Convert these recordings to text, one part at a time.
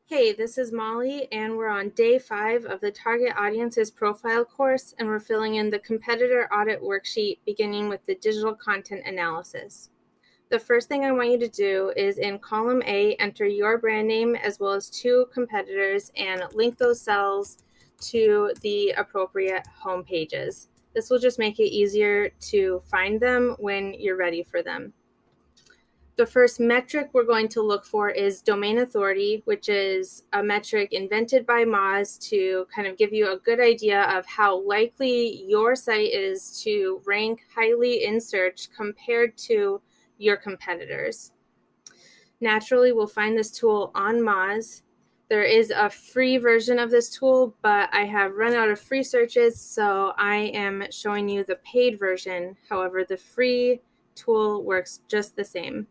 Hey, this is Molly, and we're on day 5 of the Target Audiences Profile course, and we're filling in the competitor audit worksheet beginning with the digital content analysis. The first thing I want you to do is in column A, enter your brand name as well as 2 competitors and link those cells to the appropriate home pages. This will just make it easier to find them when you're ready for them. The first metric we're going to look for is domain authority, which is a metric invented by Moz to kind of give you a good idea of how likely your site is to rank highly in search compared to your competitors. Naturally, we'll find this tool on Moz. There is a free version of this tool, but I have run out of free searches, so I am showing you the paid version. However, the free tool works just the same.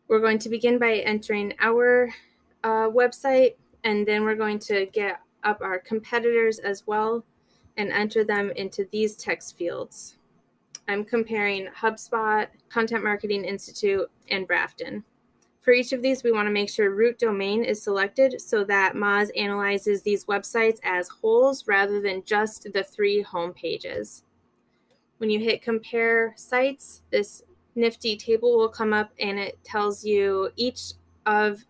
We're going to begin by entering our website, and then we're going to get up our competitors as well and enter them into these text fields. I'm comparing HubSpot, Content Marketing Institute, and Brafton. For each of these, we want to make sure root domain is selected so that Moz analyzes these websites as wholes rather than just the 3 home pages. When you hit compare sites, this nifty table will come up and it tells you each of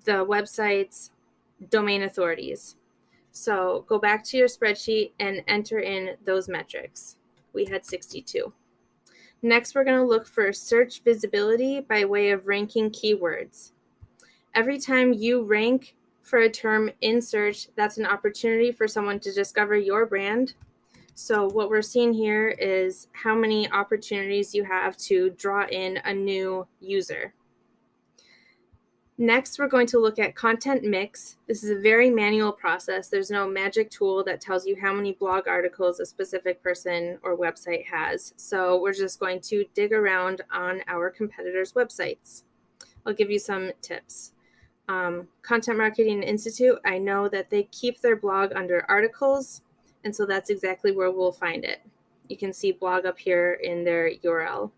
the website's domain authorities. So go back to your spreadsheet and enter in those metrics. We had 62. Next, we're going to look for search visibility by way of ranking keywords. Every time you rank for a term in search, that's an opportunity for someone to discover your brand. So what we're seeing here is how many opportunities you have to draw in a new user. Next, we're going to look at content mix. This is a very manual process. There's no magic tool that tells you how many blog articles a specific person or website has. So we're just going to dig around on our competitors' websites. I'll give you some tips. Content Marketing Institute, I know that they keep their blog under articles, and so that's exactly where we'll find it. You can see blog up here in their URL.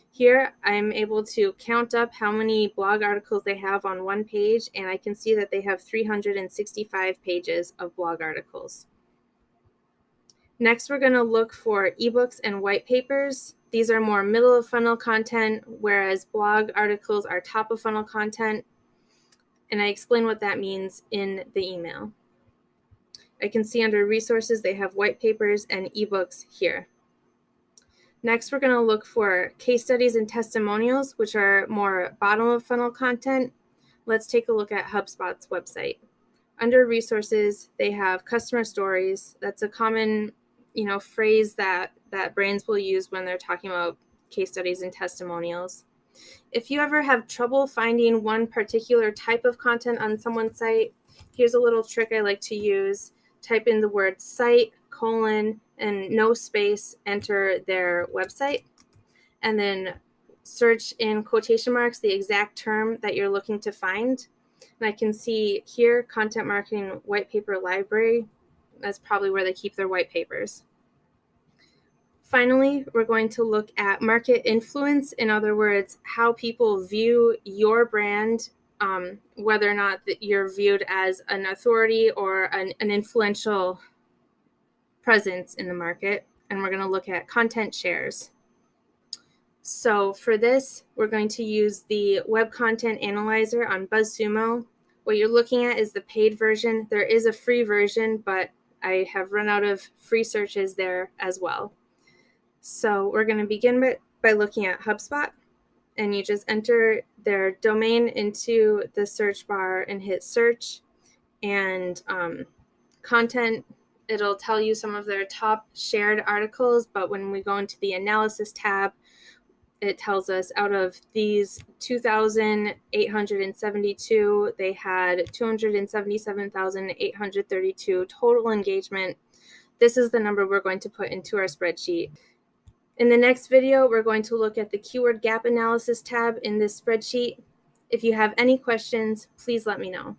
Here, I'm able to count up how many blog articles they have on one page, and I can see that they have 365 pages of blog articles. Next, we're going to look for ebooks and white papers. These are more middle of funnel content, whereas blog articles are top of funnel content, and I explain what that means in the email. I can see under resources, they have white papers and ebooks here. Next, we're going to look for case studies and testimonials, which are more bottom of funnel content. Let's take a look at HubSpot's website. Under resources, they have customer stories. That's a common, phrase that brands will use when they're talking about case studies and testimonials. If you ever have trouble finding one particular type of content on someone's site, here's a little trick I like to use. Type in the word site, and no space, enter their website, and then search in quotation marks the exact term that you're looking to find. And I can see here, Content Marketing White Paper Library. That's probably where they keep their white papers. Finally, we're going to look at market influence. In other words, how people view your brand, whether or not that you're viewed as an authority or an influential presence in the market. And we're going to look at content shares. So for this, we're going to use the Web Content Analyzer on BuzzSumo. What you're looking at is the paid version. There is a free version, but I have run out of free searches there as well. So we're going to begin by looking at HubSpot, and you just enter their domain into the search bar and hit search, and content, it'll tell you some of their top shared articles, but when we go into the analysis tab, it tells us out of these 2,872, they had 277,832 total engagement. This is the number we're going to put into our spreadsheet. In the next video, we're going to look at the keyword gap analysis tab in this spreadsheet. If you have any questions, please let me know.